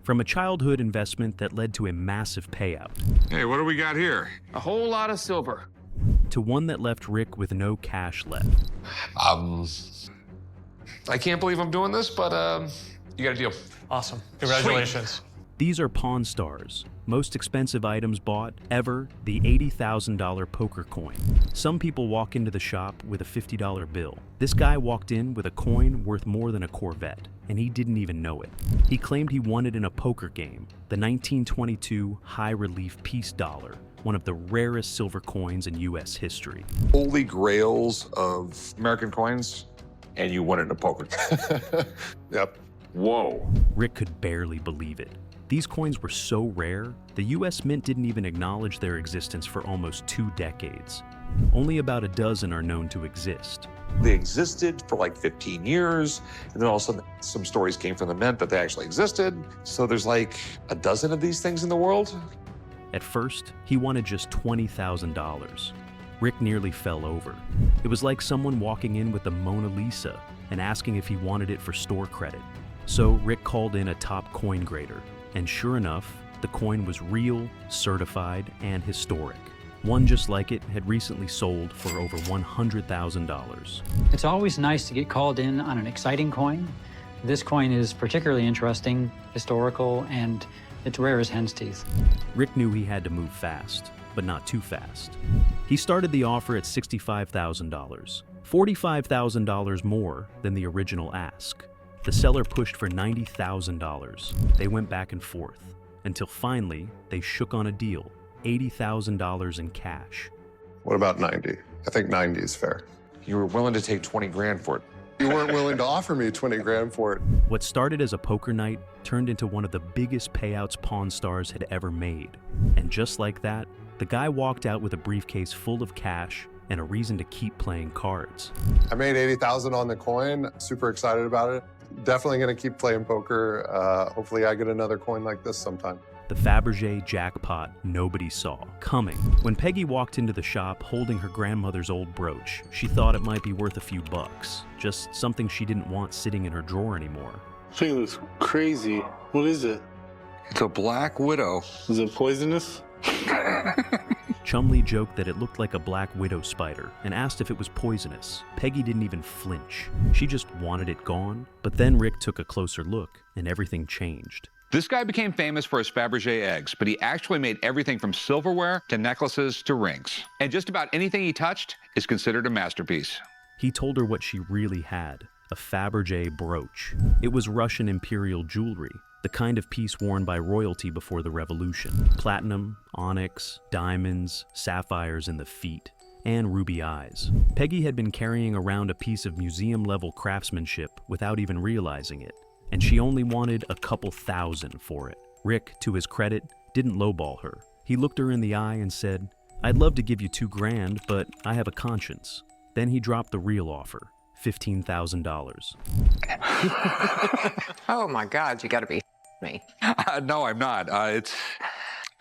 From a childhood investment that led to a massive payout, Hey, what do we got here? A whole lot of silver. to one that left Rick with no cash left. I can't believe I'm doing this, but you got a deal. Awesome. Congratulations. These are Pawn Stars, most expensive items bought ever, the $80,000 poker coin. Some people walk into the shop with a $50 bill. This guy walked in with a coin worth more than a Corvette, and he didn't even know it. He claimed he won it in a poker game, the 1922 High Relief Peace Dollar, one of the rarest silver coins in U.S. history. Holy grails of American coins, and you won it in a poker. Yep. Whoa. Rick could barely believe it. These coins were so rare, the U.S. Mint didn't even acknowledge their existence for almost 2 decades. Only about a dozen are known to exist. They existed for like 15 years, and then all of a sudden some stories came from the Mint that they actually existed. So there's like a dozen of these things in the world. At first, he wanted just $20,000. Rick nearly fell over. It was like someone walking in with the Mona Lisa and asking if he wanted it for store credit. So Rick called in a top coin grader, and sure enough, the coin was real, certified, and historic. One just like it had recently sold for over $100,000. It's always nice to get called in on an exciting coin. This coin is particularly interesting, historical, and it's rare as hen's teeth. Rick knew he had to move fast, but not too fast. He started the offer at $65,000, $45,000 more than the original ask. The seller pushed for $90,000. They went back and forth, until finally they shook on a deal, $80,000 in cash. What about 90? I think 90 is fair. You were willing to take 20 grand for it. You weren't willing to offer me 20 grand for it. What started as a poker night turned into one of the biggest payouts Pawn Stars had ever made. And just like that, the guy walked out with a briefcase full of cash and a reason to keep playing cards. I made 80,000 on the coin. Super excited about it. Definitely going to keep playing poker. Hopefully I get another coin like this sometime. The Fabergé jackpot nobody saw coming. When Peggy walked into the shop holding her grandmother's old brooch, she thought it might be worth a few bucks, just something she didn't want sitting in her drawer anymore. Thing looks crazy. What is it? It's a Black Widow. Is it poisonous? Chumley joked that it looked like a black widow spider and asked if it was poisonous. Peggy didn't even flinch. She just wanted it gone. But then Rick took a closer look and everything changed. This guy became famous for his Fabergé eggs, but he actually made everything from silverware to necklaces to rings. And just about anything he touched is considered a masterpiece. He told her what she really had, a Fabergé brooch. It was Russian imperial jewelry, the kind of piece worn by royalty before the revolution. Platinum, onyx, diamonds, sapphires in the feet, and ruby eyes. Peggy had been carrying around a piece of museum-level craftsmanship without even realizing it, and she only wanted a couple thousand for it. Rick, to his credit, didn't lowball her. He looked her in the eye and said, "I'd love to give you $2 grand, but I have a conscience." Then he dropped the real offer, $15,000. Oh my God, you gotta be me. No, I'm not.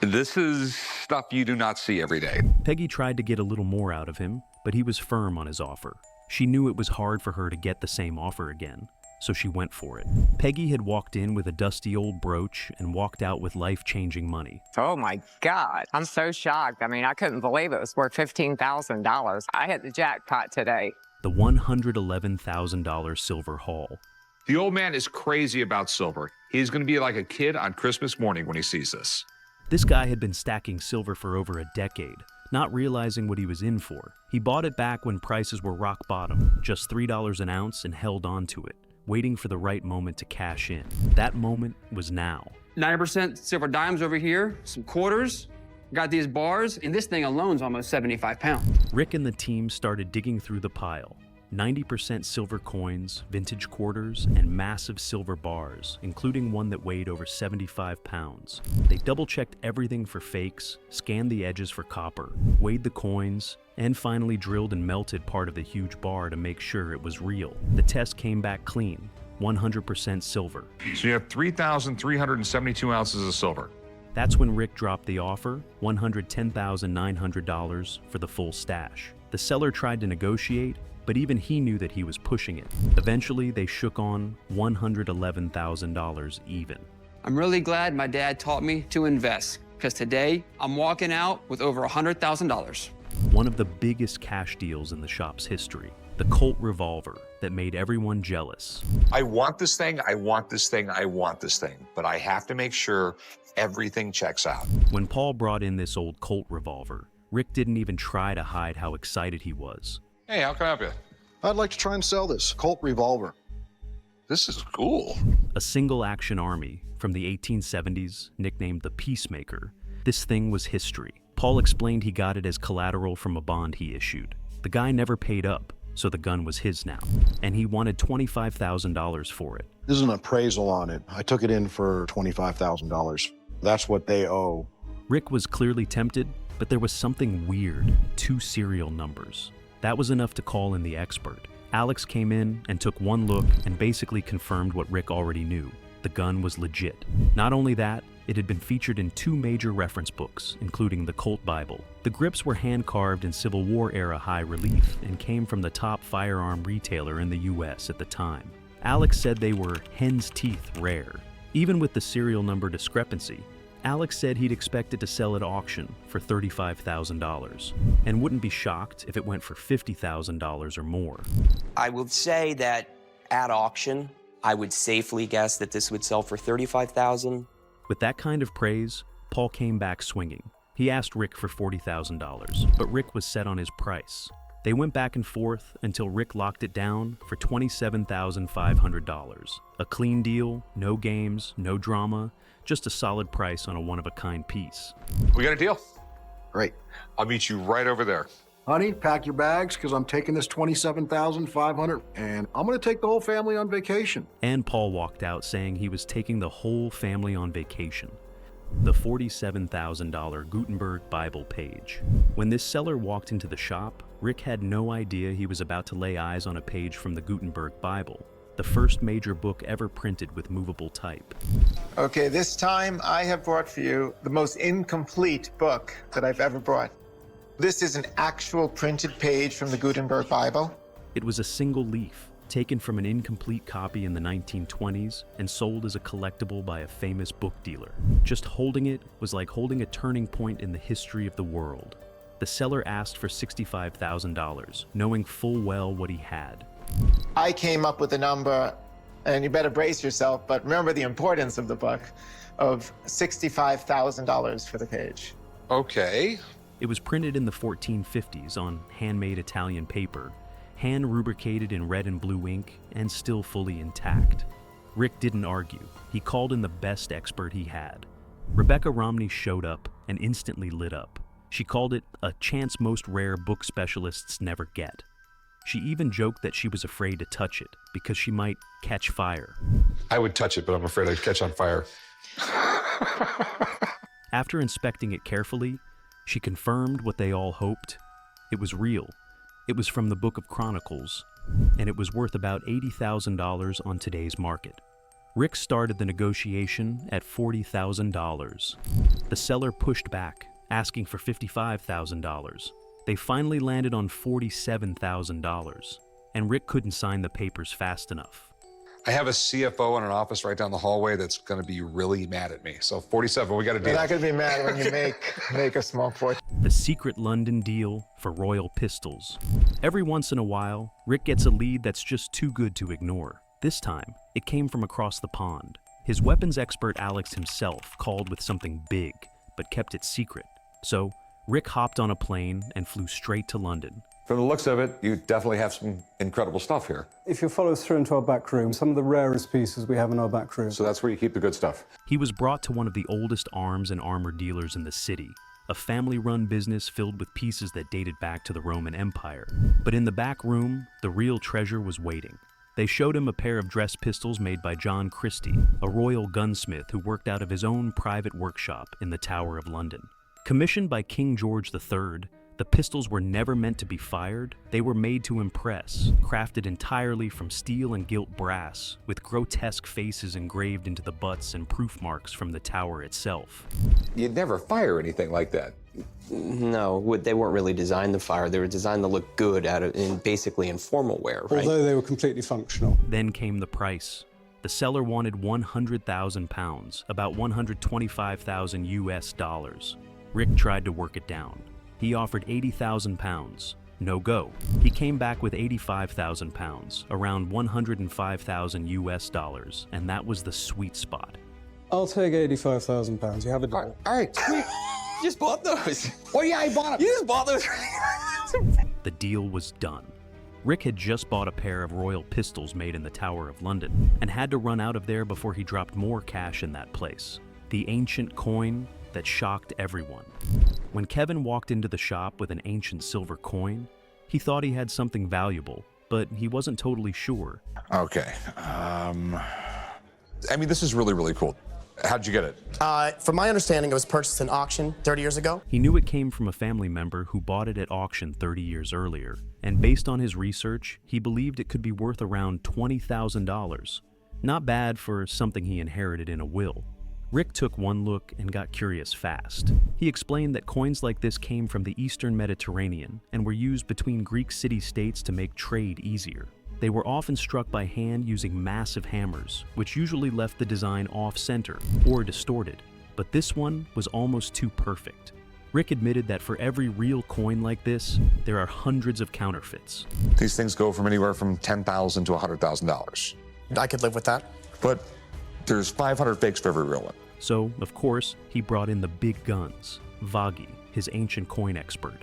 This is stuff you do not see every day. Peggy tried to get a little more out of him, but he was firm on his offer. She knew it was hard for her to get the same offer again, so she went for it. Peggy had walked in with a dusty old brooch and walked out with life-changing money. Oh my God, I'm so shocked. I mean, I couldn't believe it was worth $15,000. I hit the jackpot today. The $111,000 silver haul. The old man is crazy about silver. He's going to be like a kid on Christmas morning when he sees this. This guy had been stacking silver for over a decade, not realizing what he was in for. He bought it back when prices were rock bottom, just $3 an ounce, and held on to it, waiting for the right moment to cash in. That moment was now. 90% silver dimes over here, some quarters. Got these bars, and this thing alone's almost 75 pounds. Rick and the team started digging through the pile. 90% silver coins, vintage quarters, and massive silver bars, including one that weighed over 75 pounds. They double-checked everything for fakes, scanned the edges for copper, weighed the coins, and finally drilled and melted part of the huge bar to make sure it was real. The test came back clean, 100% silver. So you have 3,372 ounces of silver. That's when Rick dropped the offer, $110,900 for the full stash. The seller tried to negotiate, but even he knew that he was pushing it. Eventually, they shook on $111,000 even. I'm really glad my dad taught me to invest, because today I'm walking out with over $100,000. One of the biggest cash deals in the shop's history, the Colt revolver that made everyone jealous. I want this thing, I want this thing, I want this thing, but I have to make sure everything checks out. When Paul brought in this old Colt revolver, Rick didn't even try to hide how excited he was. Hey, how can I help you? I'd like to try and sell this Colt revolver. This is cool. A single-action army from the 1870s, nicknamed the Peacemaker, this thing was history. Paul explained he got it as collateral from a bond he issued. The guy never paid up, so the gun was his now, and he wanted $25,000 for it. This is an appraisal on it. I took it in for $25,000. That's what they owe. Rick was clearly tempted, but there was something weird, 2 serial numbers. That was enough to call in the expert. Alex came in and took one look and basically confirmed what Rick already knew. The gun was legit. Not only that, it had been featured in 2 major reference books, including the Colt Bible. The grips were hand-carved in Civil War-era high relief and came from the top firearm retailer in the US at the time. Alex said they were hen's teeth rare. Even with the serial number discrepancy, Alex said he'd expected to sell at auction for $35,000 and wouldn't be shocked if it went for $50,000 or more. I would say that at auction, I would safely guess that this would sell for $35,000. With that kind of praise, Paul came back swinging. He asked Rick for $40,000, but Rick was set on his price. They went back and forth until Rick locked it down for $27,500. A clean deal, no games, no drama, just a solid price on a one-of-a-kind piece. We got a deal. Great. I'll meet you right over there. Honey, pack your bags because I'm taking this $27,500 and I'm going to take the whole family on vacation. And Paul walked out saying he was taking the whole family on vacation. The $47,000 Gutenberg Bible page. When this seller walked into the shop, Rick had no idea he was about to lay eyes on a page from the Gutenberg Bible, the first major book ever printed with movable type. Okay, this time I have brought for you the most incomplete book that I've ever brought. This is an actual printed page from the Gutenberg Bible. It was a single leaf, taken from an incomplete copy in the 1920s and sold as a collectible by a famous book dealer. Just holding it was like holding a turning point in the history of the world. The seller asked for $65,000, knowing full well what he had. I came up with a number, and you better brace yourself, but remember the importance of the book, of $65,000 for the page. Okay. It was printed in the 1450s on handmade Italian paper, hand-rubricated in red and blue ink, and still fully intact. Rick didn't argue. He called in the best expert he had. Rebecca Romney showed up and instantly lit up. She called it a chance most rare book specialists never get. She even joked that she was afraid to touch it because she might catch fire. I would touch it, but I'm afraid I'd catch on fire. After inspecting it carefully, she confirmed what they all hoped. It was real. It was from the Book of Chronicles, and it was worth about $80,000 on today's market. Rick started the negotiation at $40,000. The seller pushed back, asking for $55,000. They finally landed on $47,000, and Rick couldn't sign the papers fast enough. I have a CFO in an office right down the hallway that's going to be really mad at me. So 47, we got a deal. You're not going to be mad when you make a small fortune. The secret London deal for Royal Pistols. Every once in a while, Rick gets a lead that's just too good to ignore. This time, it came from across the pond. His weapons expert Alex himself called with something big, but kept it secret. So, Rick hopped on a plane and flew straight to London. From the looks of it, you definitely have some incredible stuff here. If you follow us through into our back room, some of the rarest pieces we have in our back room. So that's where you keep the good stuff. He was brought to one of the oldest arms and armor dealers in the city, a family-run business filled with pieces that dated back to the Roman Empire. But in the back room, the real treasure was waiting. They showed him a pair of dress pistols made by John Christie, a royal gunsmith who worked out of his own private workshop in the Tower of London. Commissioned by King George III, the pistols were never meant to be fired. They were made to impress, crafted entirely from steel and gilt brass, with grotesque faces engraved into the butts and proof marks from the tower itself. You'd never fire anything like that. No, they weren't really designed to fire. They were designed to look good in basically informal wear, right? Although they were completely functional. Then came the price. The seller wanted 100,000 pounds, about 125,000 US dollars. Rick tried to work it down. He offered 80,000 pounds. No go. He came back with 85,000 pounds, around 105,000 US dollars, and that was the sweet spot. I'll take 85,000 pounds. You have a deal. All right, sweet. You just bought those. Oh yeah, I bought them. You just bought those. The deal was done. Rick had just bought a pair of royal pistols made in the Tower of London and had to run out of there before he dropped more cash in that place. The ancient coin that shocked everyone. When Kevin walked into the shop with an ancient silver coin, he thought he had something valuable, but he wasn't totally sure. Okay. I mean, this is really, really cool. How'd you get it? From my understanding, it was purchased in auction 30 years ago. He knew it came from a family member who bought it at auction 30 years earlier, and based on his research, he believed it could be worth around $20,000. Not bad for something he inherited in a will. Rick took one look and got curious fast. He explained that coins like this came from the Eastern Mediterranean and were used between Greek city-states to make trade easier. They were often struck by hand using massive hammers, which usually left the design off-center or distorted, but this one was almost too perfect. Rick admitted that for every real coin like this, there are hundreds of counterfeits. These things go from anywhere from $10,000 to $100,000. I could live with that. But there's 500 fakes for every real one. So, of course, he brought in the big guns, Vaghi, his ancient coin expert.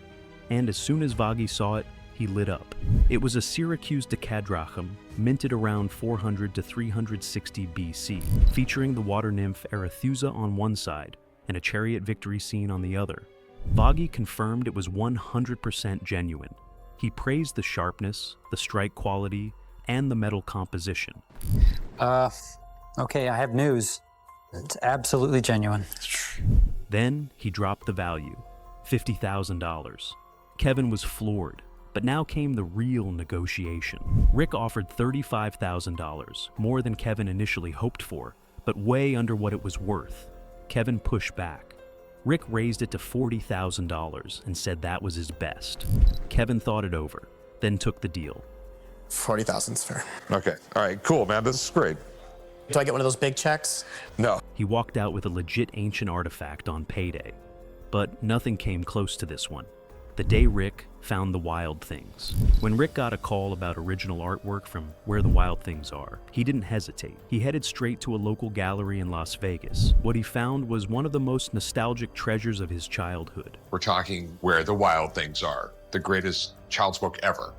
And as soon as Vaghi saw it, he lit up. It was a Syracuse decadrachm, minted around 400 to 360 BC, featuring the water nymph Arethusa on one side and a chariot victory scene on the other. Vaghi confirmed it was 100% genuine. He praised the sharpness, the strike quality, and the metal composition. Okay, I have news. It's absolutely genuine. Then he dropped the value, $50,000. Kevin was floored, but now came the real negotiation. Rick offered $35,000, more than Kevin initially hoped for, but way under what it was worth. Kevin pushed back. Rick raised it to $40,000 and said that was his best. Kevin thought it over, then took the deal. 40,000 is fair. Okay, all right, cool, man, this is great. Do I get one of those big checks? No. He walked out with a legit ancient artifact on payday. But nothing came close to this one. The day Rick found the Wild Things. When Rick got a call about original artwork from Where the Wild Things Are, he didn't hesitate. He headed straight to a local gallery in Las Vegas. What he found was one of the most nostalgic treasures of his childhood. We're talking Where the Wild Things Are, the greatest child's book ever.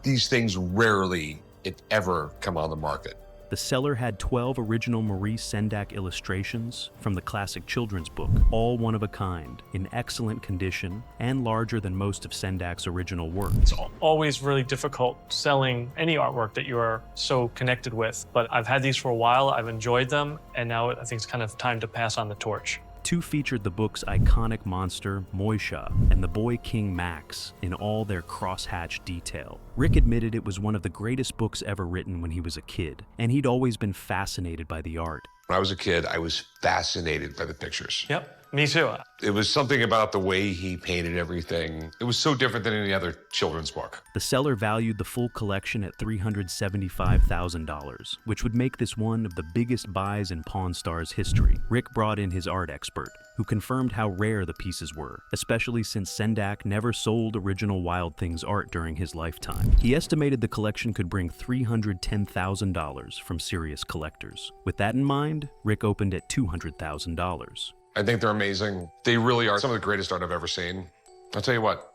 These things rarely, if ever, come on the market. The seller had 12 original Maurice Sendak illustrations from the classic children's book, all one of a kind, in excellent condition, and larger than most of Sendak's original work. It's always really difficult selling any artwork that you are so connected with, but I've had these for a while, I've enjoyed them, and now I think it's kind of time to pass on the torch. Two featured the book's iconic monster, Moisha, and the boy king Max in all their crosshatch detail. Rick admitted it was one of the greatest books ever written when he was a kid, and he'd always been fascinated by the art. When I was a kid, I was fascinated by the pictures. Yep, me too. It was something about the way he painted everything. It was so different than any other children's book. The seller valued the full collection at $375,000, which would make this one of the biggest buys in Pawn Stars history. Rick brought in his art expert, who confirmed how rare the pieces were, especially since Sendak never sold original Wild Things art during his lifetime. He estimated the collection could bring $310,000 from serious collectors. With that in mind, Rick opened at $200,000. I think they're amazing. They really are some of the greatest art I've ever seen. I'll tell you what,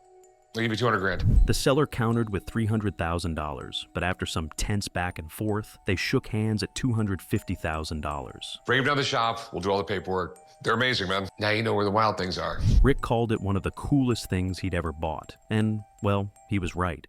I'll give you $200,000. The seller countered with $300,000, but after some tense back and forth, they shook hands at $250,000. Bring them down to the shop, we'll do all the paperwork. They're amazing, man. Now you know where the Wild Things are. Rick called it one of the coolest things he'd ever bought, and, well, he was right.